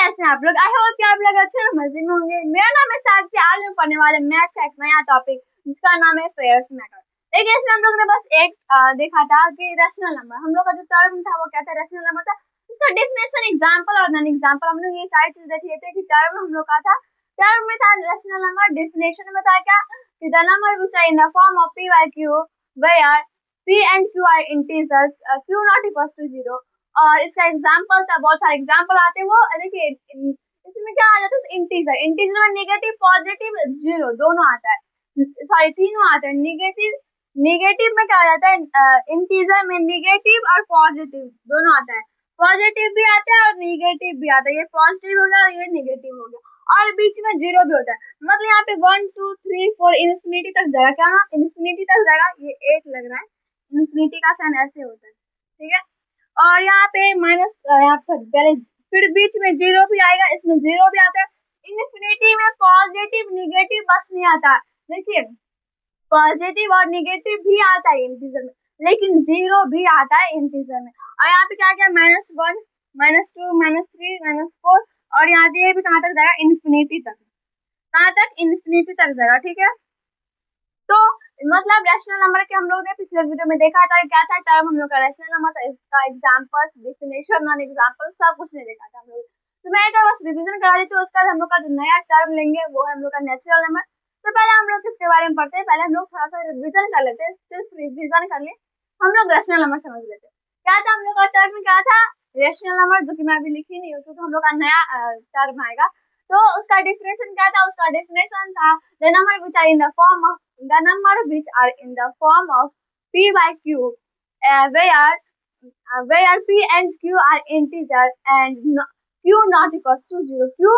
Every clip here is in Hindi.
कैसे हैं आप लोग? आई होप कि आप लोग अच्छे और मजे में होंगे। मेरा नाम है साक्षी। आज हम पढ़ने वाले मैथ का एक नया टॉपिक जिसका नाम है पेयर्स मेथड। देखिए इसमें हम लोग ने बस एक देखा था कि रेशनल नंबर, हम लोग का जो टर्म था वो क्या था, रेशनल नंबर था। उसका डेफिनेशन, एग्जांपल और नॉन एग्जांपल, हम लोग ये सारी चीज देख लिए थे कि टर्म हम लोग का था, टर्म में था रेशनल नंबर, डेफिनेशन में था क्या कि the number which are in the form of p by q where p and q are integers, q not equals to 0। और इसका एग्जांपल था, बहुत सारे एग्जांपल आते हैं। वो देखिए इसमें क्या आ जाता है, इंटीजर, इंटीजर में नेगेटिव पॉजिटिव जीरो दोनों आता है, सॉरी तीनों आते हैं। नेगेटिव, नेगेटिव में क्या आ जाता है, इंटीजर में नेगेटिव और पॉजिटिव दोनों आता है, पॉजिटिव भी आता है और नेगेटिव भी आता है। ये पॉजिटिव हो गया और ये नेगेटिव हो गया, और बीच में जीरो भी होता है। मतलब यहाँ पे 1 2 3 4 इन्फिनिटी तक जाएगा, क्या इन्फिनिटी तक जाएगा। ये 8 लग रहा है, इन्फिनिटी का साइन ऐसे होता है, ठीक है। और यहाँ पे माइनस, यहाँ पे पहले फिर बीच में जीरो भी आएगा, इसमें जीरो भी आता है। इन्फिनिटी में पॉजिटिव निगेटिव बस नहीं आता, देखिए पॉजिटिव और निगेटिव भी आता है इंटीजर में, लेकिन जीरो भी आता है इंटीजर में। और यहाँ पे क्या क्या, -1 -2 -3 -4, और यहाँ पे ये भी कहाँ तक जाएगा, इन्फिनिटी तक, कहाँ तक, इन्फिनिटी तक जाएगा, ठीक है। तो मतलब रैशनल नंबर के हम लोग ने पिछले वीडियो में देखा था क्या था, टर्म हम लोग का रैशनल नंबर था, इसका एग्जांपल, डेफिनेशन, नॉन एग्जांपल सब कुछ नहीं देखा था हम लोग। तो मैं एक बार बस रिवीजन करा देती हूँ, उसके बाद हम लोग का जो नया टर्म लेंगे वो है हम लोग का नेचुरल नंबर। तो पहले हम लोग किसके बारे में पढ़ते हैं, पहले हम लोग थोड़ा सा रिवीजन कर लेते हैं, सिर्फ रिवीजन कर ले, हम लोग रैशनल नंबर समझ लेते हैं। क्या था हम लोग का टर्म, क्या था, रैशनल नंबर, जो कि मैं अभी लिखी नहीं हूँ क्योंकि हम लोग का नया टर्म आएगा। तो उसका डेफिनेशन क्या था, उसका डेफिनेशन था the number which are in the form of, the number which are in the form of p by q, where p and q are integer and q not equals to 0। q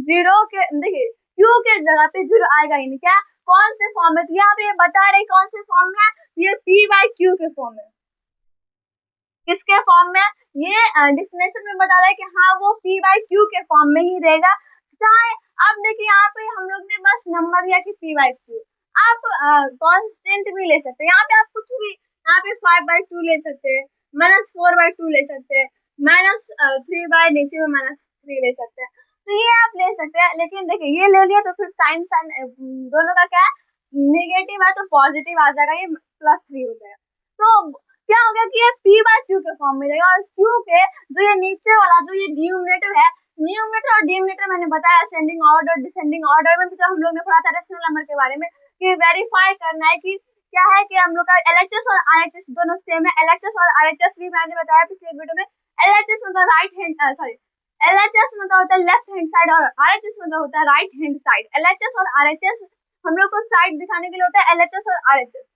0 के, देखिए q के जगह पे 0 आएगा ही नहीं, क्या, कौन से फॉर्म में, यहाँ पे ये बता रहे कौन से फॉर्म में, ये p by q के फॉर्म में, किसके फॉर्म में, ये डेफिनेशन में बता रहा है कि हाँ वो p by q के फॉर्म में ही रहेगा। चाहे अब देखिए यहाँ पे हम लोग ने बस नंबर दिया कि p by q, आप कांस्टेंट भी ले सकते हैं, यहाँ पे आप कुछ भी, यहाँ पे 5/2 ले सकते हैं, -4/2 ले सकते हैं, -3 बाय नीचे में -3 ले सकते हैं, तो ये आप ले सकते हैं। लेकिन देखिए ये ले लिया तो फिर साइन साइन दोनों का क्या है, नेगेटिव है तो पॉजिटिव आ जाएगा, ये +3 हो जाएगा। तो क्या हो गया कि ये p by q के फॉर्म में रहेगा, और q के जो ये नीचे वाला जो ये डिनोमिनेटर है, न्यूमरेटर और डिनोमिनेटर मैंने बताया असेंडिंग ऑर्डर डिसेंडिंग ऑर्डर में भी, तो हम लोग ने पढ़ा था रेशनल नंबर के बारे में कि वेरीफाई करना है कि क्या है कि हम लोग का एलएचएस और आरएचएस दोनों सेम है। एलएचएस और आरएचएस भी मैंने बताया पिछले वीडियो में। एलएचएस मतलब राइट हैंड, सॉरी, एलएचएस मतलब होता है लेफ्ट हैंड साइड और आरएचएस मतलब होता है राइट हैंड साइड। एलएचएस और आरएचएस हम लोग को साइड दिखाने के लिए होता है एलएचएस और आरएचएस।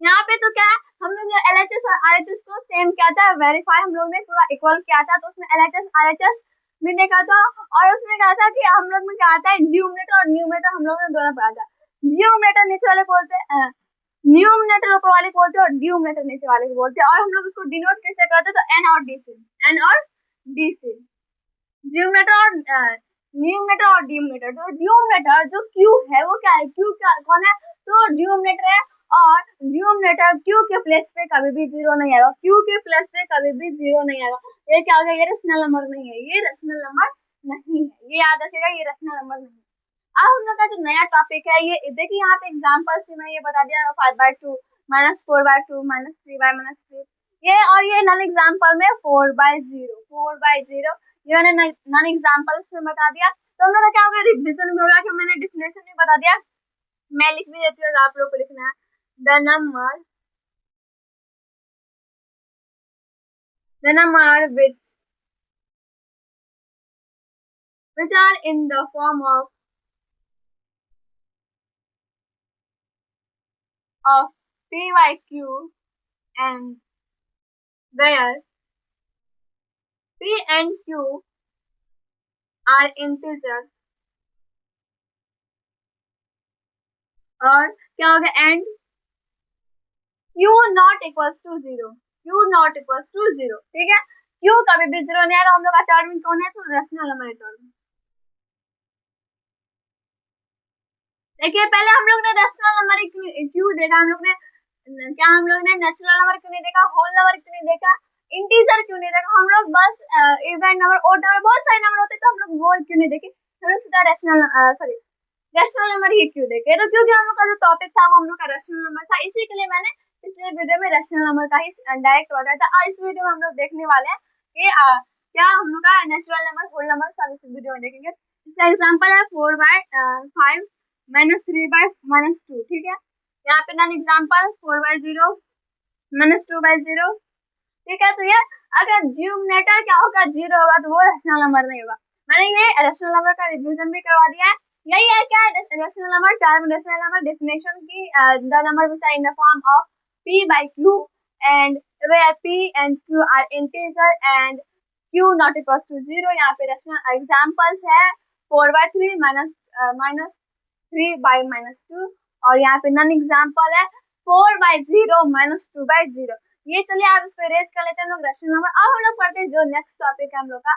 यहाँ पे तो क्या है, हम लोग ने एलएचएस और आरएचएस को सेम किया था, वेरीफाई हम लोग ने पूरा इक्वल किया था, तो उसमें एलएचएस आरएचएस भी देखा था। और उसमें क्या था कि हम लोग में क्या आता है, न्यूमरेटर और न्यूमरेटर हम लोग ने दोनों पढ़ा था। न्यूमरेटर नीचे वाले को बोलते हैं, न्यूमरेटर ऊपर वाले को बोलते हैं और ड्यूमरेटर नीचे वाले को बोलते हैं। और हम लोग उसको डिनोट कैसे करते हैं, तो एन और डी से, एन और डी से, न्यूमरेटर और न्यूमरेटर और डिनोमिनेटर। तो न्यूमरेटर जो क्यू है वो क्या है, क्यू क्या कौन है, तो न्यूमरेटर है, और न्यूमरेटर क्यू के प्लेस पे कभी भी 0 नहीं आएगा, क्यू के प्लेस पे कभी भी 0 नहीं आएगा। ये क्या हो गया, ये रेशनल नंबर नहीं है, ये रेशनल नंबर नहीं है, ये याद रखिएगा, ये रेशनल नंबर नहीं है। अब हम लोग का जो नया टॉपिक है, ये देखिए यहाँ पे एग्जांपल से मैं ये बता दिया, 5/2 -4/2 -3/3, ये और ये नॉन एग्जांपल में 4/0 4/0, ये मैंने नॉन एग्जांपल में बता दिया। तो हम लोग का क्या होगा, रिविजन में होगा कि मैंने डेफिनेशन में बता दिया, मैं लिख भी देती हूँ, आप लोग को लिखना है the number which are in the form of p by q and where p and q are integer, और क्या होगा, and q not equals to 0, q not equals to 0, ठीक है। q कभी भी 0 नहीं आएगा। हम लोग का टर्म कौन है, तो रेशनल नंबर टर्म। देखिए पहले हम लोग ने रेशनल नंबर क्यों देखा, हम लोग ने क्या, हम लोग ने नेचुरल नंबर क्यों नहीं देखा, होल नंबर क्यों नहीं देखा, इंटीजर क्यों नहीं देखा हम लोग? बस इवेंट नंबर, ओड नंबर, बहुत सारे नंबर होते तो हम लोग वो क्यों नहीं देखे? हम लोग सीधा रैशनल नंबर ही क्यों देखे? तो क्योंकि हम लोग का जो टॉपिक था वो हम लोग का रैशनल नंबर था, इसी के लिए मैंने पिछले वीडियो में रैशनल नंबर का ही डायरेक्ट बताया था। इस वीडियो में हम लोग देखने वाले हैं कि क्या हम लोग का नेचुरल नंबर, होल नंबर सब इस वीडियो में देखेंगे। इसका एग्जांपल है 4/5 माइनस 3/-2, ठीक है। यहाँ पे नन एग्जांपल 4/0 माइनस 2/0, ठीक है। तो ये अगर न्यूमरेटर क्या होगा, 0 होगा तो वो रैशनल नंबर नहीं होगा। मैंने ये रैशनल नंबर का रिवीजन भी करवा दिया है। यही है क्या rational number, term rational number definition की, the number which are in the form of p by q and where p and q are integer and q not equals to 0। यहाँ पे रैशनल एग्जांपल्स है 4/3 माइनस 3/-2, और यहाँ पे नन एग्जांपल है 4/0 माइनस 2/0। ये चलिए आप इसको इरेज कर लेते हैं लोग रैशनल नंबर। अब हम लोग पढ़ते हैं जो नेक्स्ट टॉपिक है हम लोग का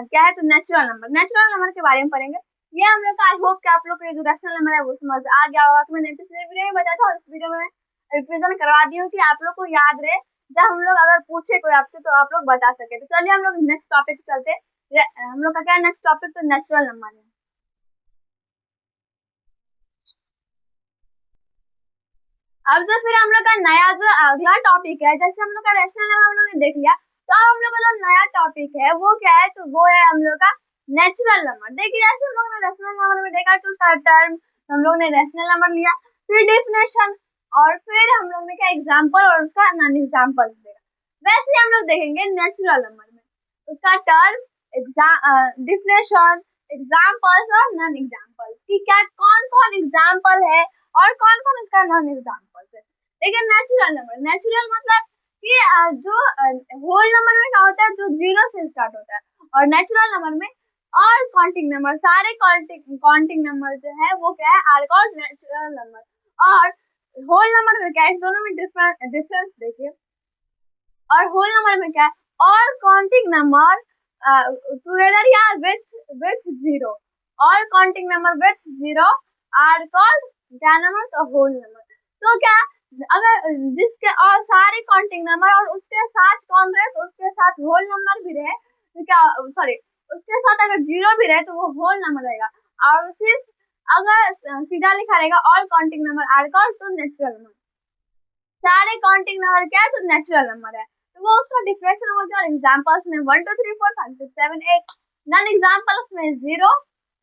क्या है, तो नेचुरल नंबर। नेचुरल नंबर के बारे में पढ़ेंगे। ये हम लोग का, आई होप कि आप लोग को ये जो रैशनल नंबर है वो समझ आ गया होगा कि मैंने पिछले वीडियो में बताया था, और इस वीडियो में रिविजन करवा दी हूँ कि आप लोग को याद रहे, जब हम लोग अगर पूछे कोई आपसे तो आप लोग बता सके। तो चलिए हम लोग नेक्स्ट टॉपिक चलते हैं। हम लोग का क्या नेक्स्ट टॉपिक, तो नेचुरल नंबर है। अब जो फिर हम लोग का नया जो अगला टॉपिक है, जैसे हम लोग का रैशनल नंबर हम लोग ने देख लिया, तो अब हम लोग का जो नया टॉपिक है वो क्या है, तो वो है हम लोग का नेचुरल नंबर। देखिए जैसे हम लोग ने रैशनल नंबर में देखा तो टर्म हम लोग ने रैशनल नंबर लिया, फिर डेफिनेशन, और फिर हम लोग ने क्या एग्जांपल और उसका नॉन एग्जांपल देखा। वैसे ही हम लोग देखेंगे नेचुरल नंबर में उसका टर्म, डेफिनेशन, एग्जांपल्स और नॉन एग्जांपल्स की क्या कौन कौन एग्जांपल है और कौन कौन उसका नॉन एग्जांपल है। लेकिन नेचुरल नंबर, नेचुरल मतलब कि जो होल नंबर में क्या होता है, जो 0 से स्टार्ट होता है, और नेचुरल नंबर में और काउंटिंग नंबर, सारे काउंटिंग नंबर जो है वो क्या है, आर कॉल्ड नेचुरल नंबर। और होल नंबर में क्या है, दोनों में डिफरेंस देखिए। और होल नंबर में क्या है, और काउंटिंग नंबर टुगेदर या विथ 0, और counting number with 0 are called क्या नंबर, तो होल नंबर। तो क्या अगर जिसके और सारे काउंटिंग नंबर और उसके साथ कौन रहे, तो उसके साथ होल नंबर भी रहे तो क्या, सॉरी, उसके साथ अगर 0 भी रहे तो वो होल नंबर रहेगा। और सिर्फ अगर सीधा लिखा रहेगा all counting number are called तो नेचुरल नंबर। सारे काउंटिंग नंबर क्या है, तो नेचुरल नंबर है, तो वो उसका डिफरेंशियल होता है। और एग्जांपल्स में 1 2 3 4 5 6 7 8, नॉन एग्जांपल्स में 0,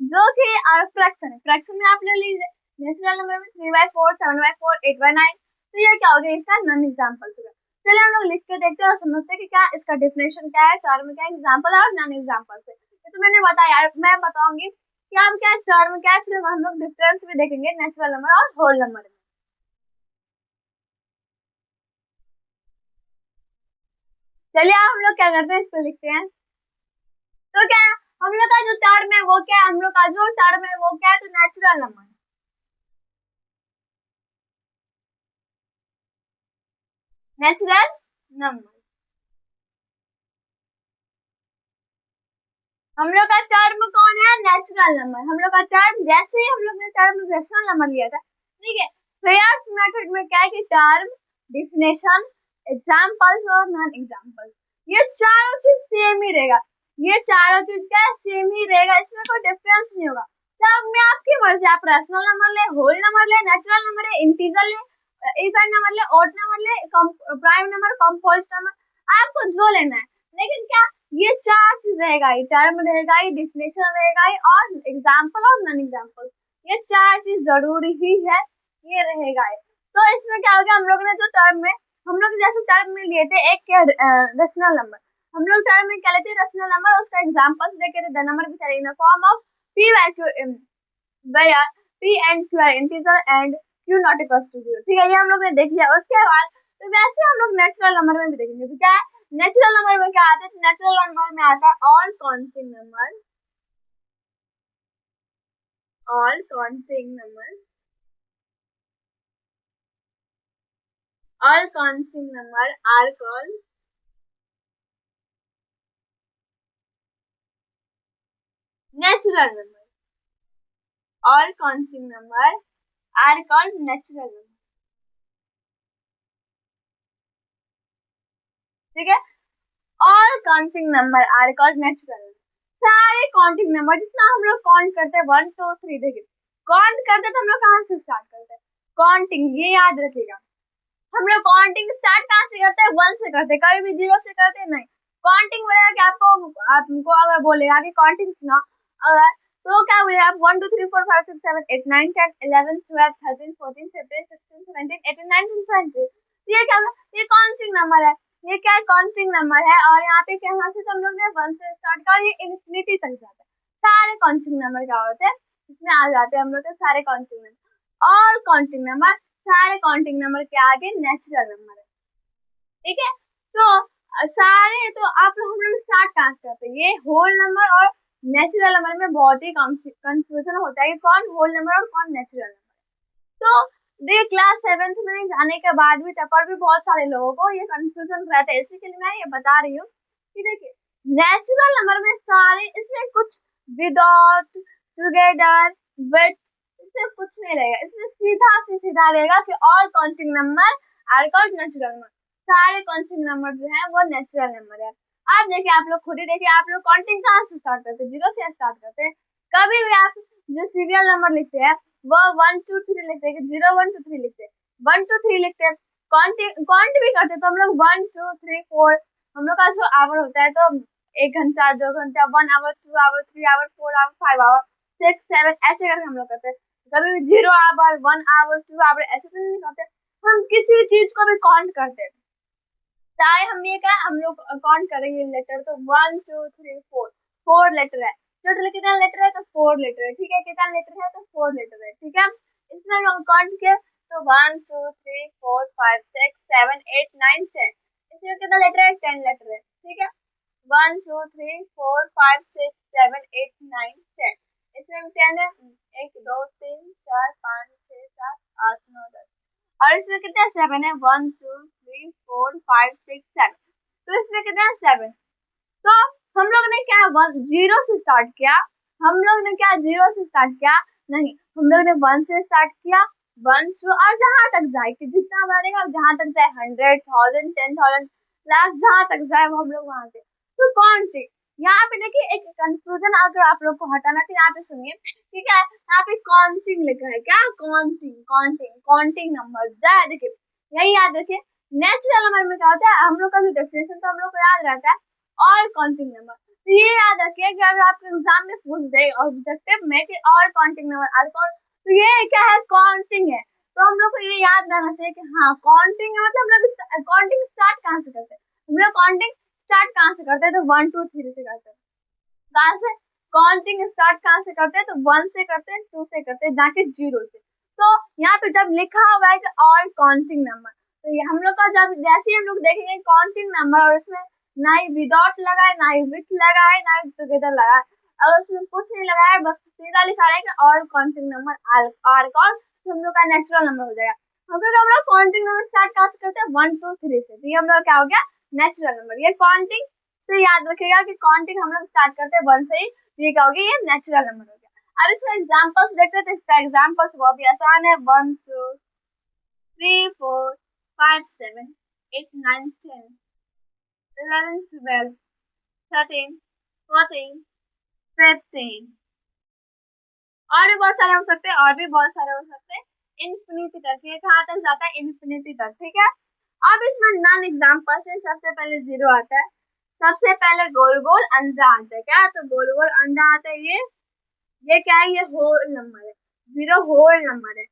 जो कि और फ्रैक्शन है। फ्रैक्शन में आप ले लीजिए नेचुरल नंबर में 3/4 7/4 8/9, तो ये क्या हो गया, इसका नॉन एग्जांपल होगा। चलिए हम लोग लिख के देखते हैं और समझते हैं कि क्या इसका डेफिनेशन क्या है, टर्म क्या है, एग्जांपल और नॉन एग्जांपल से। तो मैंने बताया, मैं बताऊंगी कि हम क्या टर्म क्या है, फिर हम लोग डिफरेंस भी देखेंगे नेचुरल नंबर और होल नंबर में। चलिए हम लोग क्या करते हैं, इसको लिखते हैं। तो क्या है, हम लोग का जो टर्म है वो क्या है, हम लोग का जो टर्म है वो क्या है, तो नेचुरल नंबर। नेचुरल नंबर हम लोग का टर्म कौन है, नेचुरल नंबर। हम लोग का टर्म, जैसे ही हम लोग ने टर्म रैशनल नंबर लिया था, ठीक है, फियर्स मेथड में क्या है कि टर्म, डिफिनेशन, एग्जांपल्स और नॉन एग्जांपल्स, ये चारों चीज सेम ही रहेगा। ये चारों चीज क्या है, सेम ही रहेगा, इसमें कोई डिफरेंस नहीं होगा। तब में आपकी मर्जी, आप रैशनल नंबर ले, होल नंबर ले, नेचुरल नंबर ले, इंटीजर ले, इवन नंबर ले, ऑड नंबर ले, प्राइम नंबर, कंपोजिट नंबर, आपको जो लेना है। लेकिन क्या, ये चार चीज रहेगा ही, टर्म रहेगा ही, डिफिनेशन रहेगा ही, और एग्जांपल और नॉन एग्जांपल, ये चार चीज जरूरी ही है, ये रहेगा ही। तो इसमें क्या हो गया, हम लोग ने जो टर्म में, हम लोग जैसे टर्म में लिए थे एक रैशनल नंबर, हम लोग टर्म में क्या लेते हैं, रैशनल नंबर, उसका एग्जांपल देखे थे, the number which are in the form of p by q, where p and q are integer and q not equals to 0, ठीक है, ये हम लोग ने देख लिया। उसके बाद तो वैसे हम लोग नेचुरल नंबर में भी देखेंगे। तो क्या है, नेचुरल नंबर में क्या आता है, नेचुरल नंबर में आता है all counting number, all counting number, all counting number are called natural number, all counting number are called natural number, ठीक है। Counting number are called natural. सारे काउंटिंग नंबर जितना हम लोग काउंट करते हैं 1 2 3, देखिए काउंट करते तो हम लोग कहाँ से स्टार्ट करते हैं, काउंटिंग, ये याद रखिएगा। हम लोग काउंटिंग स्टार्ट कहाँ से करते हैं, 1 से करते हैं, कभी भी 0 से करते हैं नहीं। काउंटिंग बोलेगा कि आपको अगर बोलेगा कि काउंटिंग सुना अगर, तो क्या बोलेगा, 1 2 3 4 5 6 7 8 9 10 11 12 13 14 15 16 17 18 19 20। ये क्या होगा, ये काउंटिंग नंबर है, ये क्या काउंटिंग नंबर है। और यहाँ पे यहाँ से हम लोग ने 1 से स्टार्ट कर, ये इन्फिनिटी तक जाता है। सारे काउंटिंग नंबर क्या होते हैं, इसमें आ जाते हैं हम लोग के सारे काउंटिंग नंबर। और काउंटिंग नंबर, सारे काउंटिंग नंबर के आगे नेचुरल नंबर है, ठीक है। तो सारे तो आप हम लोग स्टार्ट कहाँ से करते हैं, ये होल नंबर और नेचुरल नंबर में बहुत ही कंफ्यूजन होता है कि कौन होल नंबर और कौन नेचुरल नंबर। तो देखिए क्लास 7th में जाने के बाद भी तब पर भी बहुत सारे लोगों को ये कंफ्यूजन रहता है, इसी के लिए मैं ये बता रही हूँ कि देखिए नेचुरल नंबर में सारे, इसमें कुछ विदाउट, टुगेदर, विथ, इसमें कुछ नहीं रहेगा, इसमें सीधा से सीधा रहेगा कि all counting number are called natural number. सारे काउंटिंग नंबर जो है वो नेचुरल नंबर है। आप देखिए, आप लोग खुद ही देखिए, आप लोग काउंटिंग कहाँ से स्टार्ट करते हैं, 0 से स्टार्ट करते हैं। कभी भी आप जो सीरियल नंबर लिखते हैं वो 1 2 3 लिखते हैं, 0 1 2 3 लिखते हैं, 1 2 3 लिखते हैं। काउंट भी करते हैं तो हम लोग 1 2 3 4, हम लोग का जो आवर होता है तो 1 घंटा 2 घंटा, 1 hour 2 hour 3 hour 4 hour 5 hour 6 7 ऐसे करके हम लोग करते हैं। कभी भी 0 आवर 1 आवर 2 आवर ऐसे तो नहीं करते, हम किसी चीज को भी काउंट करते हैं। चाहे हम ये क्या, हम लोग काउंट करेंगे लेटर तो 1 2 3 4, 4 लेटर है, टोटल कितना लेटर है तो 4 लेटर है, ठीक है, कितना लेटर है तो 4 लेटर है, ठीक है। इसमें हम काउंट किया तो 1 2 3 4 5 6 7 8 9 10, इसमें कितना लेटर है, 10 लेटर है, ठीक है। 1 2 3 4 5 6 7 8 9 10, इसमें 10 है, 1 2 3 4 5 6 7 8 9 10, और इसमें कितना 7 है, 1 2 3 4 5 6 7, तो इसमें कितना 7। तो हम लोग ने क्या 0 से स्टार्ट किया, हम लोग ने क्या 0 से स्टार्ट किया नहीं, हम लोग ने 1 से स्टार्ट किया, 1 2 और जहां तक जाए कि जितना बढ़ेगा जहां तक जाए 100 1000 10,000 लास्ट जहां तक जाए वो हम लोग वहां से। तो कौन सी, यहाँ पे देखिए एक कंफ्यूजन अगर आप लोग को हटाना तो यहाँ पे सुनिए, ठीक है। यहाँ पे काउंटिंग लिखा है, क्या काउंटिंग, काउंटिंग काउंटिंग नंबर, देखिए यही याद रखिए। नेचुरल नंबर में क्या होता है, हम लोग का जो डेफिनेशन तो हम लोग को याद रहता है, और काउंटिंग नंबर। तो ये याद रखिए कि अगर आपके एग्जाम में पूछ दे ऑब्जेक्टिव में कि और काउंटिंग नंबर आर कौन, तो ये क्या है, काउंटिंग है। तो हम लोग को ये याद रहना चाहिए कि हाँ काउंटिंग है, मतलब हम लोग काउंटिंग स्टार्ट कहाँ से करते हैं, हम लोग काउंटिंग स्टार्ट कहाँ से करते हैं तो 1 2 3 से करते हैं। कहाँ से काउंटिंग स्टार्ट कहाँ से करते हैं तो 1 से करते हैं, 2 से करते हैं, जाके 0 से। तो यहाँ पे जब लिखा हुआ है कि ऑल काउंटिंग नंबर, तो ये हम लोग का जब जैसे ही हम लोग देखेंगे काउंटिंग नंबर और उसमें ना ही विदाउट लगा है, ना ही विथ लगा है, ना ही टुगेदर लगा है, अगर उसमें कुछ नहीं लगा है, बस सीधा लिखा है कि all counting number are call, तो हम लोग का नेचुरल नंबर हो जाएगा। क्योंकि हम लोग काउंटिंग नंबर स्टार्ट कहाँ से करते हैं 1 2 3 से, तो ये हम लोग क्या हो गया नेचुरल नंबर। ये काउंटिंग से याद रखिएगा कि काउंटिंग हम लोग स्टार्ट करते हैं 1 से ही, ये क्या होगी, ये नेचुरल नंबर हो गया। अब इसका एग्जांपल्स देखते हैं, तो इसका एग्जांपल्स बहुत ही आसान है, 1 2 3 4 5 7 8 9 10 11 12 13 14 15, और भी बहुत सारे हो सकते हैं, और भी बहुत सारे हो सकते हैं, इन्फिनिटी तक, ये कहाँ तक जाता है, इन्फिनिटी तक, ठीक है। अब इसमें नन एग्जांपल्स है, सबसे पहले 0 आता है, सबसे पहले गोल गोल अंडा आता है, क्या, तो गोल गोल अंडा आता है, ये क्या है, ये होल नंबर है, 0 होल नंबर है,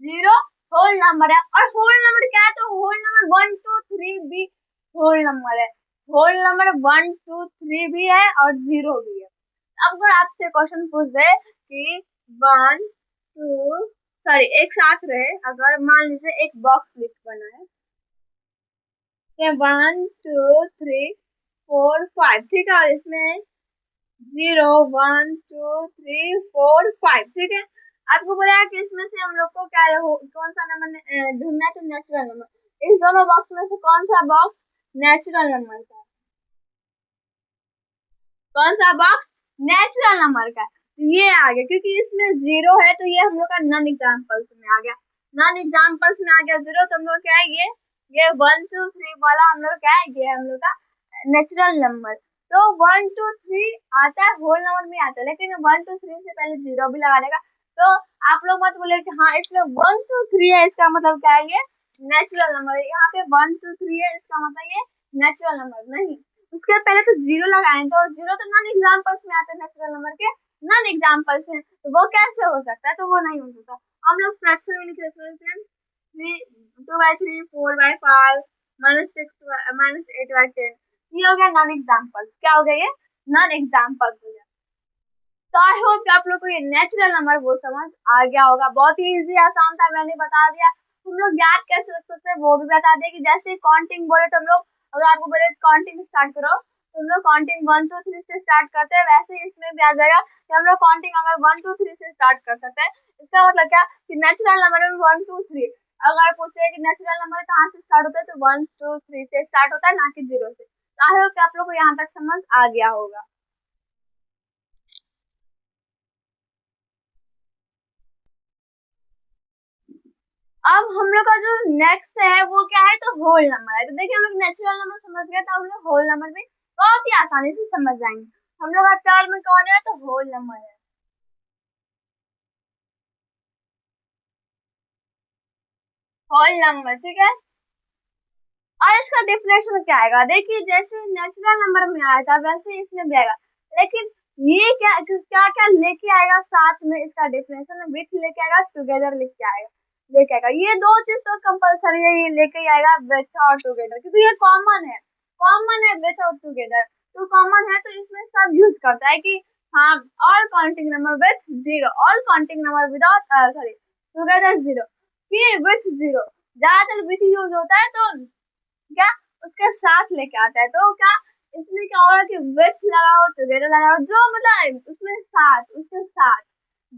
0 होल नंबर है। और होल नंबर क्या है, तो होल नंबर 1 2 3 भी होल नंबर है, होल नंबर 1 2 3 भी है और 0 भी है। अब अगर आपसे क्वेश्चन पूछ दे कि 1 2, सॉरी एक साथ रहे, अगर मान लीजिए एक बॉक्स लिख बना है, 1 2 3 4 5, ठीक है, और इसमें 0 1 2 3 4 5, ठीक है। आपको बोला है कि इसमें से हम लोग को क्या कौन सा नंबर ढूंढना है, तो नेचुरल नंबर। इस दोनों बॉक्स में से कौन सा बॉक्स नेचुरल नंबर का है, कौन सा बॉक्स नेचुरल नंबर का है, तो ये आ गया, क्योंकि इसमें 0 है तो ये हम लोग का नन एग्जाम्पल्स में आ गया, नन एग्जाम्पल्स में आ गया 0, तो हम लोग क्या है, ये 1 2 3 वाला हम लोग क्या है, ये हम लोग का नेचुरल नंबर। तो 1 2 3 आता है, होल नंबर में आता है, लेकिन 1 2 3 से पहले 0 भी लगा देगा। तो आप लोग मत बोले कि हाँ इसमें 1 2 3 है, इसका मतलब क्या है ये नेचुरल नंबर है। यहाँ पे 1 2 3 है, इसका मतलब ये नेचुरल नंबर नहीं। उसके पहले तो 0 लगाए, तो 0 तो नॉन एग्जाम्पल्स में आते हैं, नेचुरल नंबर के नॉन एग्जाम्पल्स में, तो वो कैसे हो सकता है, तो वो नहीं हो सकता। हम लोग फ्रैक्शन में लिख रहे हैं 2/3 4/5 -6 -8/10, ये हो गया नॉन एग्जाम्पल्स। क्या हो गया ये नॉन एग्जाम्पल्स हो गया। तो आई होप कि आप लोग को ये नेचुरल नंबर वो समझ आ गया होगा। बहुत ही इजी आसान था, मैंने बता दिया। हम लोग याद कैसे रख सकते हैं वो भी बता दिया कि जैसे काउंटिंग बोले तो हम लोग, अगर आपको बोले काउंटिंग स्टार्ट करो तो हम लोग काउंटिंग 1 2 3 से स्टार्ट करते हैं, वैसे ही इसमें भी आ जाएगा कि हम लोग काउंटिंग अगर 1 2 3 से स्टार्ट कर सकते हैं। इसका मतलब क्या कि नेचुरल नंबर में 1 2 3, अगर पूछे कि नेचुरल नंबर कहाँ से स्टार्ट होता है तो 1 2 3 से स्टार्ट होता है, ना कि 0 से। तो आई होप कि आप लोग को यहाँ तक समझ आ गया होगा। अब हम लोग का जो नेक्स्ट है वो क्या है, तो होल नंबर है। तो देखिए हम लोग नेचुरल नंबर समझ गए, तो हम लोग होल नंबर भी बहुत ही आसानी से समझ जाएंगे। हम लोग का टर्म कौन है, तो होल नंबर है, होल नंबर, ठीक है। और इसका डेफिनेशन क्या आएगा, देखिए जैसे नेचुरल नंबर में आया था वैसे इसमें भी आएगा, लेकिन ये क्या क्या क्या लेके आएगा साथ में, इसका डेफिनेशन विथ लेके आएगा, टुगेदर लेके आएगा। ये दो चीज तो कंपलसरी है, ये लेके ही आएगा, विथ और टुगेदर, क्योंकि ये कॉमन है विथ और टुगेदर। तो कॉमन है तो इसमें सब यूज करता है कि हाँ all counting number with 0, all counting number without sorry together 0, ये विथ 0। ज्यादातर विथ यूज होता है, तो क्या उसके साथ लेके आता है। तो क्या इसमें क्या होगा कि विथ लगाओ टुगेदर लगाओ, जो मतलब उसमें साथ, उसके साथ,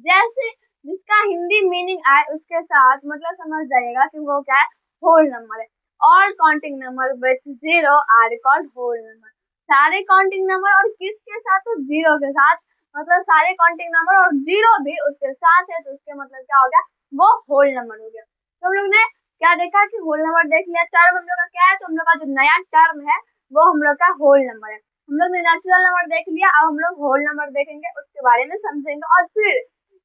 जैसे जिसका हिंदी मीनिंग आए उसके साथ, मतलब समझ जाइएगा कि वो क्या है, होल नंबर है। All counting number with 0 are called whole number. सारे काउंटिंग नंबर और किसके साथ, तो 0 के साथ, मतलब सारे काउंटिंग नंबर और 0 भी उसके साथ है, तो उसके मतलब क्या हो गया, वो होल नंबर हो गया। तो हम लोग ने क्या देखा कि होल नंबर देख लिया। टर्म हम लोग का क्या है, तो हम लोग का जो नया टर्म है वो हम लोग का होल नंबर है। हम लोग ने नेचुरल नंबर देख लिया, अब हम लोग होल नंबर देखेंगे, उसके बारे में समझेंगे और फिर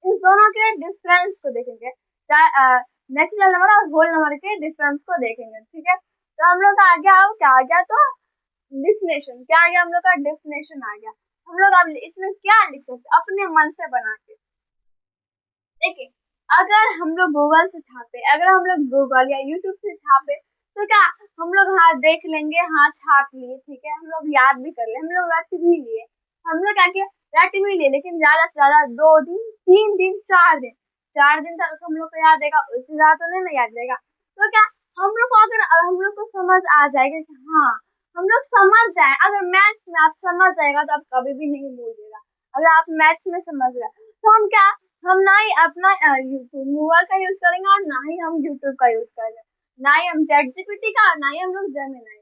इस दोनों के डिफरेंस को देखेंगे, नेचुरल नंबर और होल नंबर के डिफरेंस को देखेंगे, ठीक है। तो हम लोग का आ गया, अब क्या आ गया, तो डिफिनेशन क्या आ गया, हम लोग का डिफिनेशन आ गया। हम लोग अब इसमें क्या लिख सकते अपने मन से बना के, देखिए अगर हम लोग गूगल से छापे, अगर हम लोग गूगल या यूट्यूब से छापे, तो क्या हम लोग हाँ देख लेंगे, हाँ छाप लिए, ठीक है, हम लोग याद भी कर ले, हम लोग रट भी लिए, हम लोग क्या किया रट भी लिए, लेकिन ज्यादा से ज्यादा 2 दिन 3 दिन 4 दिन, 4 दिन तक हम लोग को याद रहेगा, उससे ज्यादा तो नहीं ना याद रहेगा। तो क्या हम लोग को अगर हम लोग को समझ आ जाएगा कि हाँ हम लोग समझ जाए, अगर मैथ्स में आप समझ जाएगा तो आप कभी भी नहीं भूलिएगा। अगर आप मैथ्स में समझ गए तो हम क्या, हम ना ही अपना यूट्यूब गूगल का यूज करेंगे और ना ही हम यूट्यूब का यूज करेंगे, ना ही हम चैट जीपीटी का, ना ही हम लोग जेमिनी का।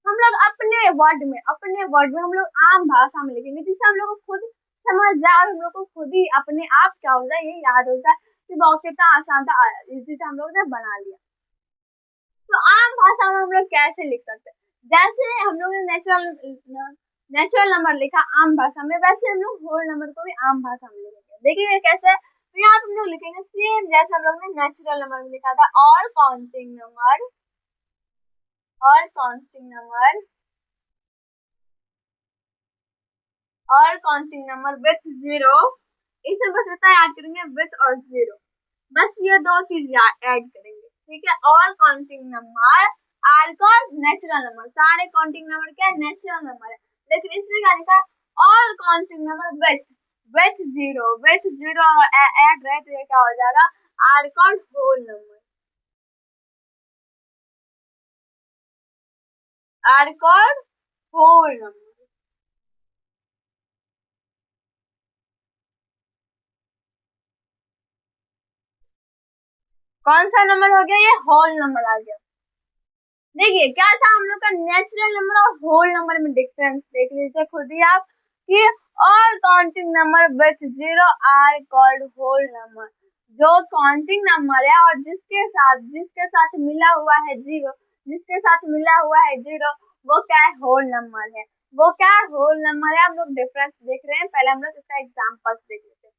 हम लोग अपने वर्ड में हम लोग आम भाषा में लिखेंगे, जिससे हम लोग को खुद समझ जाए और हम लोग को खुद ही अपने आप क्या हो जाए, ये याद हो जाए कि बहुत कितना आसान था, इजी से हम लोग ने बना लिया। तो आम भाषा में हम लोग कैसे लिख सकते हैं, जैसे हम लोग ने नेचुरल नंबर लिखा आम भाषा में, वैसे हम लोग होल नंबर को भी आम भाषा में लिखेंगे। देखिए कैसे, तो यहाँ पे हम लोग लिखेंगे सेम जैसे हम लोग ने नेचुरल नंबर में लिखा था, all counting number all counting number with 0, इसे बस इतना याद करेंगे, विथ और 0, बस ये दो चीज ऐड करेंगे, ठीक है। All counting number are called natural number, सारे काउंटिंग नंबर क्या नेचुरल नंबर है, लेकिन इसमें क्या लिखा, all counting number with 0 add रहे तो ये क्या हो जाएगा, are called whole number, are called whole number. कौन सा नंबर हो गया, ये होल नंबर आ गया। देखिए क्या था हम लोग का नेचुरल नंबर और होल नंबर में डिफरेंस, देख लीजिए खुद ही आप कि all counting number with 0 are called whole number. जो काउंटिंग नंबर है और जिसके साथ मिला हुआ है 0, जिसके साथ मिला हुआ है 0, वो क्या है, होल नंबर है। वो क्या है, होल नंबर है। हम लोग डिफरेंस देख रहे हैं, पहले हम लोग इसका एग्जांपल्स देख लेते हैं,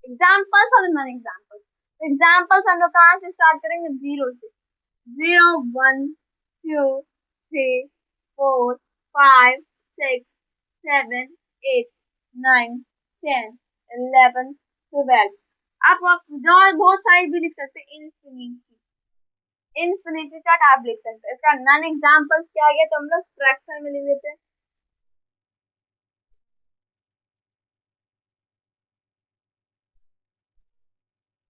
एग्जांपल्स और नॉन एग्जांपल्स। एग्जांपल्स हम लोग कहाँ से स्टार्ट करेंगे, जीरो से। 0, 1, 2, 3, 4, 5, 6, 7, 8, 9, 10, 11, 12। आप जो बहुत सारे भी लिख सकते हैं, इन्फिनिटी इन्फिनिटी तक आप लिख सकते हैं। इसका नॉन एग्जांपल्स क्या आ गया, तो हम लोग फ्रैक्शन में लिख देते हैं।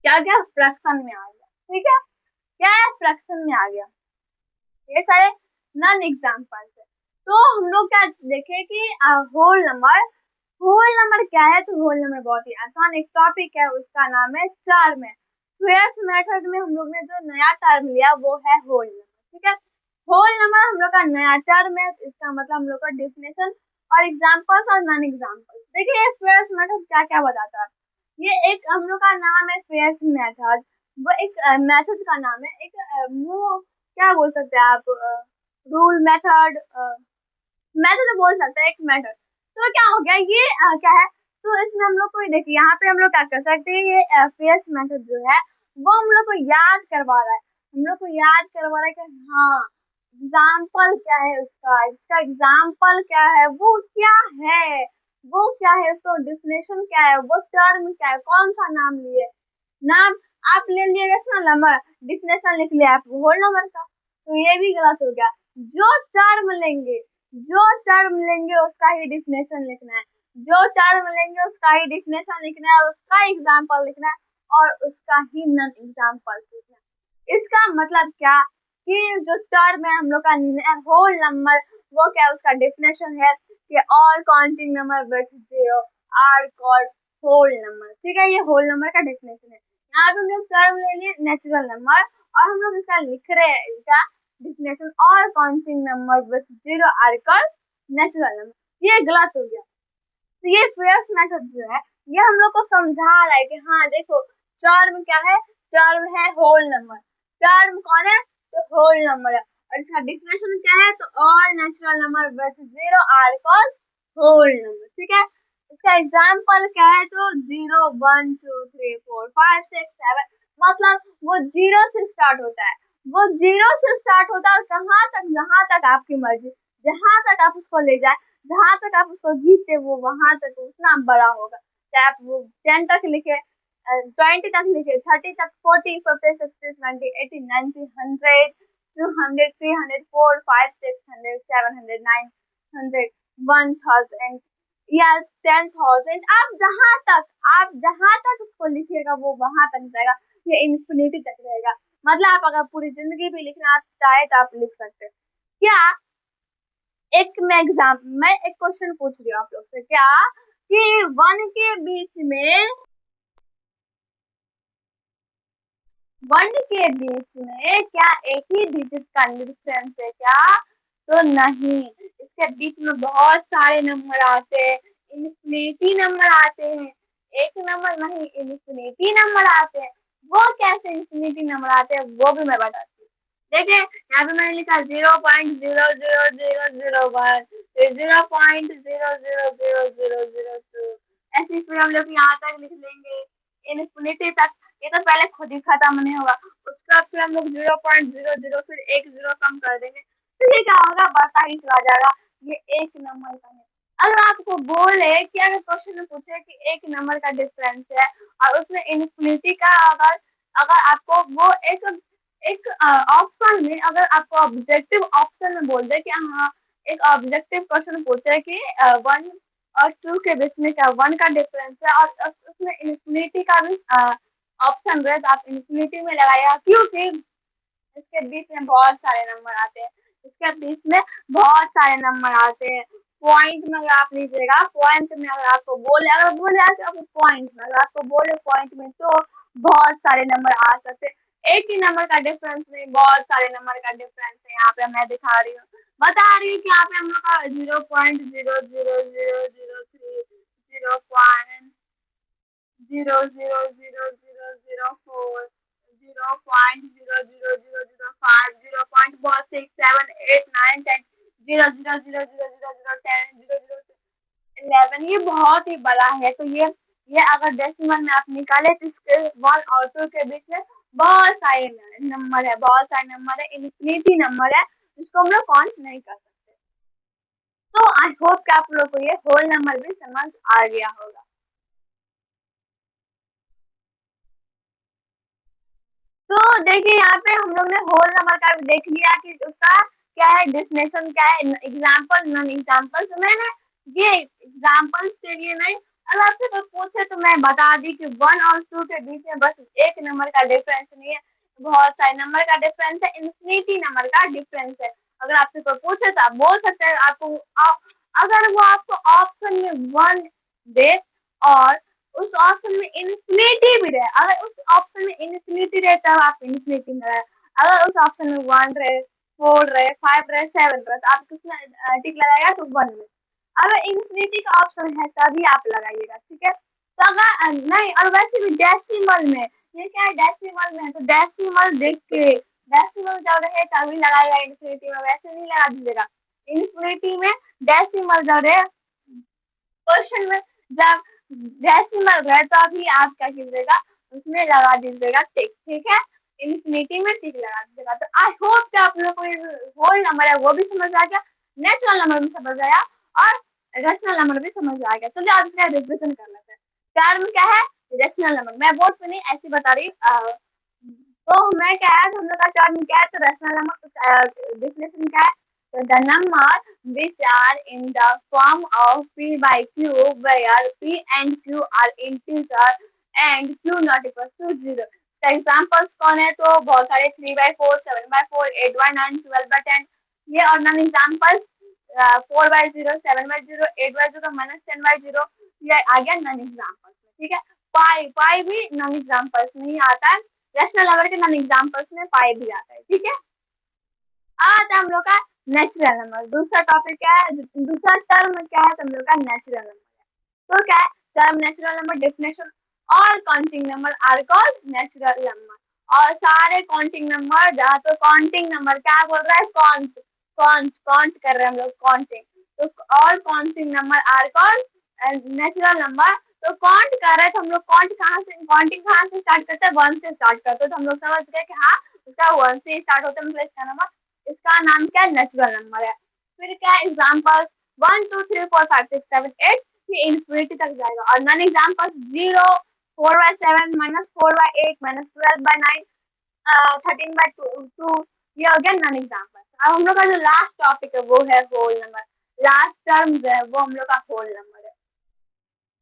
क्या क्या फ्रैक्शन में आ गया, ठीक है, क्या है, फ्रैक्शन में आ गया। ये सारे नॉन एग्जांपल्स है। तो हम लोग क्या देखे कि होल नंबर क्या है, तो होल नंबर बहुत ही आसान एक टॉपिक है, उसका नाम है टर्म। स्क्वेयर्स मेथड में हम लोग ने जो नया टर्म लिया वो है होल नंबर, ठीक है। होल नंबर हम लोग का नया टर्म है, इसका मतलब हम लोग का डेफिनेशन और एग्जांपल्स और नॉन एग्जांपल्स। देखिए स्क्वेयर्स मेथड क्या क्या बताता है। ये एक हम लोग का नाम है स्क्वेयर्स मेथड। वो एक मेथड का नाम है, एक क्या बोल सकते हैं आप, रूल मेथड, मेथड बोल सकते हैं, एक मेथड। तो क्या हो गया ये क्या है, तो इसमें हम लोग को देखिए यहाँ पे हम लोग क्या कर सकते हैं, ये एफएस मेथड जो है वो हम लोग को याद करवा रहा है। हम लोग को याद करवा रहा है कि हाँ एग्जाम्पल क्या है उसका, इसका एग्जाम्पल क्या है, वो क्या है, वो क्या है, उसको डिफिनेशन क्या है, वो टर्म क्या है, कौन सा नाम लिए। नाम आप ले लिए रेशनल नंबर, डिफिनेशन लिख लिया आप होल नंबर का, तो ये भी गलत हो गया। जो टर्म लेंगे, जो टर्म लेंगे उसका ही डिफिनेशन लिखना है, जो टर्म लेंगे उसका ही डिफिनेशन लिखना है, और उसका एग्जाम्पल लिखना है, और उसका ही नॉन एग्जाम्पल लिखना है। इसका मतलब क्या कि जो टर्म है हम लोग का होल नंबर, वो क्या है, उसका डेफिनेशन है कि all counting number with zero are called whole number, ठीक है। ये होल नंबर का डेफिनेशन है। यहाँ पे हम लोग टर्म ले लिए नेचुरल नंबर, और हम लोग इसका लिख रहे हैं, इसका definition all counting number with zero are called natural number. ये गलत हो गया। तो ये फ्रेयर्स मेथड जो है ये हम लोग को समझा रहा है कि हाँ देखो टर्म क्या है, टर्म है होल नंबर। टर्म कौन है, तो होल नंबर है, और इसका डिफिनेशन क्या है, तो all natural number with zero are called whole number, ठीक है। इसका एग्जाम्पल क्या है, तो 0, 1, 2, 3, 4, 5, 6, 7, मतलब वो जीरो से स्टार्ट होता है, वो जीरो से स्टार्ट होता है, और कहाँ तक, जहाँ तक आपकी मर्जी, जहाँ तक आप उसको ले जाए, जहाँ तक आप उसको खींचे वो वहां तक उतना बड़ा होगा। चाहे आप वो 10 तक लिखे, 20 तक लिखे, 30 तक, 40, 50, 60, 70, 80, 90, 100, 200, 300, 400, 500, 600, 700, 900, 1000 या 10,000, आप जहाँ तक उसको लिखिएगा वो वहां तक जाएगा। ये इन्फिनिटी तक रहेगा। मतलब आप अगर पूरी जिंदगी भी लिखना आप चाहे तो आप लिख सकते हैं। क्या मैं एक क्वेश्चन पूछ रही हूँ आप लोग से, क्या कि वन के बीच में क्या एक ही डिजिट का डिफरेंस है क्या, तो नहीं, इसके बीच में बहुत सारे नंबर आते हैं, इन्फिनिटी नंबर आते हैं, एक नंबर नहीं इन्फिनिटी नंबर आते हैं। वो कैसे इन्फिनिटी नंबर आते हैं वो भी मैं बताती हूँ। देखिए यहाँ पे मैंने लिखा 0.00001, फिर 0.00002, ऐसे फिर हम लोग यहाँ तक लिख लेंगे इन्फिनिटी तक। ये तो पहले खुद ही खत्म नहीं होगा, उसका फिर हम लोग 0.00 फिर एक जीरो कम कर देंगे, तो ये क्या होगा, बढ़ता ही चला जाएगा। ये एक नंबर का है। अगर आपको बोले कि अगर क्वेश्चन में पूछे कि एक नंबर का डिफरेंस है और उसमें इन्फिनिटी का, अगर अगर आपको वो एक एक ऑप्शन में, अगर आपको ऑब्जेक्टिव ऑप्शन में बोल दे कि हाँ एक ऑब्जेक्टिव क्वेश्चन पूछे कि 1 और 2 के बीच में क्या 1 का डिफरेंस है, और उसमें इन्फिनिटी का भी ऑप्शन रहे, तो आप इन्फिनिटी में लगाइएगा, क्योंकि इसके बीच में बहुत सारे नंबर आते हैं, इसके बीच में बहुत सारे नंबर आते हैं। पॉइंट में अगर आप लीजिएगा, पॉइंट में अगर आपको बोले, अगर बोले आपको पॉइंट में, अगर आपको बोले पॉइंट में, तो बहुत सारे नंबर आ सकते हैं। एक ही नंबर का डिफरेंस नहीं, बहुत सारे नंबर का डिफरेंस है। यहाँ पे मैं दिखा रही हूँ, बता रही हूँ कि यहाँ पे हम लोग का 0.00003, 0.00004, 0.00005, 0. बहुत 6, 7, 8, 9, 10, zero zero zero zero zero zero 10 zero zero 11, ये बहुत ही बड़ा है। तो ये अगर डेसिमल में आप निकाले तो इसके 1 और 2 के बीच में बहुत सारे नंबर है, बहुत सारे नंबर है, इन्फिनिटी नंबर है जिसको हम लोग काउंट नहीं कर सकते। तो आई होप कि आप लोग को ये होल नंबर भी समझ आ गया होगा। तो देखिए यहाँ पे हम लोग ने होल नंबर का भी देख लिया कि उसका क्या है, डेफिनेशन क्या है, एग्जाम्पल नॉन एग्जाम्पल। तो मैंने ये एग्जाम्पल्स के लिए नहीं, अगर आपसे कोई पूछे तो मैं बता दी कि 1 और 2 के बीच में बस एक नंबर का डिफरेंस नहीं है, बहुत सारे नंबर का डिफरेंस है, इन्फिनिटी नंबर का डिफरेंस है। अगर आपसे कोई पूछे तो आप बोल सकते हैं, आपको अगर वो आपको ऑप्शन में 1 दे और उस ऑप्शन में इन्फिनिटी भी रहे, अगर उस ऑप्शन में इन्फिनिटी रहे तब आप इन्फिनिटी में रहे, अगर उस ऑप्शन में 1 रहे, 4 रहे, 5 रहे, 7 रहे, तो आप किसमें टिक लगाएगा, तो 1 में। अगर इन्फिनिटी का ऑप्शन है तभी आप लगाइएगा, ठीक है। तो अगर नहीं, और वैसे भी डेसिमल में, ये क्या है, डेसिमल में, तो डेसिमल देख के, डेसिमल जब रहे तभी लगाएगा इन्फिनिटी में, वैसे नहीं लगा दीजिएगा इन्फिनिटी में। डेसिमल जब रहे क्वेश्चन में, जब डेसिमल रहे तो अभी आप क्या कीजिएगा, उसमें लगा दीजिएगा टिक, ठीक है, इन्फिनिटी में टिक लगा दीजिएगा। तो आई होप कि आप लोग को होल नंबर है वो भी समझ आ गया, नेचुरल नंबर भी समझ आया और रेशनल नंबर भी समझ आ गया। चलिए आज इसका रिविजन कर लेते हैं। टर्म क्या है, रेशनल नंबर, मैं बोर्ड पे नहीं ऐसे बता रही। तो मैं क्या है, हम लोग का टर्म क्या है, तो रेशनल नंबर डिफिनेशन क्या है, so the number which are in the form of P by Q where P and Q are integer and Q not equals to 0। इसका एग्जाम्पल्स कौन है, तो बहुत सारे 3/4, 7/4, 8/9, 12/10, ये। और नॉन एग्जाम्पल्स 4/0, 7/0, 8/0, -10/0, ये आ गया नॉन एग्जाम्पल्स में, ठीक है। पाई पाई भी नॉन एग्जाम्पल्स में ही आता है, रैशनल नंबर के नॉन एग्जाम्पल्स में पाई भी आता है, ठीक है। आज हम लोग का नेचुरल नंबर, दूसरा टॉपिक क्या है, दूसरा टर्म क्या है, तो हम लोग का नेचुरल नंबर है। तो क्या है term, natural number definition, all counting number are called natural number. और सारे काउंटिंग नंबर, जहाँ तो काउंटिंग नंबर क्या बोल रहा है, काउंट काउंट काउंट कर रहे हैं हम लोग, काउंटिंग, तो all counting number are called natural number. तो काउंट कर रहे हैं तो हम लोग काउंट कहाँ से, काउंटिंग कहाँ से स्टार्ट करते हैं, 1 से स्टार्ट करते हैं। तो हम लोग समझ गए कि हाँ उसका 1 से स्टार्ट होता है, मतलब इसका नंबर, इसका नाम क्या है, नेचुरल नंबर है। फिर क्या है एग्जाम्पल, 1 2 3 4 5 6 7 8, ये इन्फिनिटी तक जाएगा। और नॉन एग्जाम्पल 0, 4/7, -4/8, -12/9, 13/2, ये हो गया नॉन एग्जाम्पल। अब हम लोग का जो लास्ट टॉपिक है वो है होल नंबर, लास्ट टर्म जो है वो हम लोग का होल नंबर है।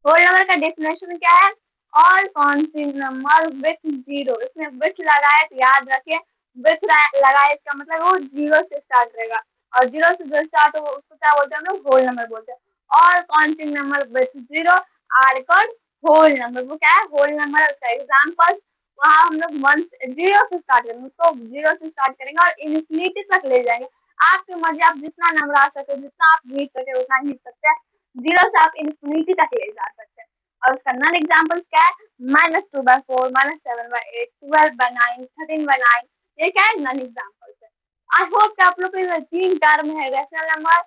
होल नंबर का डेफिनेशन क्या है, all counting number with zero, इसमें विथ लगाए तो याद रखिए, विथ लगाए इसका मतलब वो जीरो से स्टार्ट रहेगा, और जीरो से जो स्टार्ट हो उसको क्या बोलते हैं हम लोग, होल नंबर बोलते हैं। All counting number with zero are called whole number. वो क्या है, होल नंबर, उसका एग्जाम्पल, वहाँ हम लोग 1 जीरो से स्टार्ट करेंगे, उसको जीरो से स्टार्ट करेंगे और इन्फिनिटी तक ले जाएंगे। आपकी मर्जी, आप जितना नंबर आ सके, जितना आप हीट सके उतना हीट सकते हैं, जीरो से आप इन्फिनिटी तक ले जा सकते हैं। और उसका नॉन एग्जाम्पल क्या है, -2/4, -7/8, 12/9, 13/9, ये क्या है, नॉन एग्जाम्पल है। आई होप कि आप लोग को ये 3 टर्म है, रैशनल नंबर,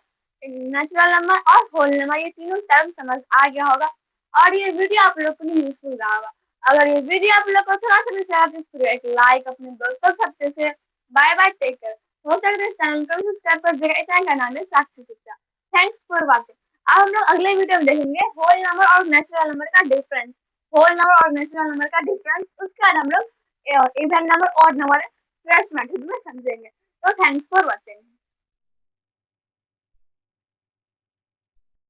नेचुरल नंबर और होल नंबर, ये तीनों टर्म समझ आ गया होगा और ये वीडियो आप लोग को यूजफुल रहा होगा। अगर ये वीडियो आप लोग को थोड़ा सा भी अच्छा लगा तो एक लाइक, अपने दोस्तों सबसे से बाय बाय, टेक केयर। हो सकता है इस चैनल को भी सब्सक्राइब कर देगा, इस चैनल का नाम है साक्षी शिक्षा। Thanks for watching. अब हम लोग अगले वीडियो में देखेंगे होल नंबर और नेचुरल नंबर का डिफरेंस, होल नंबर और नेचुरल नंबर का डिफरेंस, उसके बाद हम लोग even number, odd number, trace method में समझेंगे। तो थैंक्स फॉर वॉचिंग।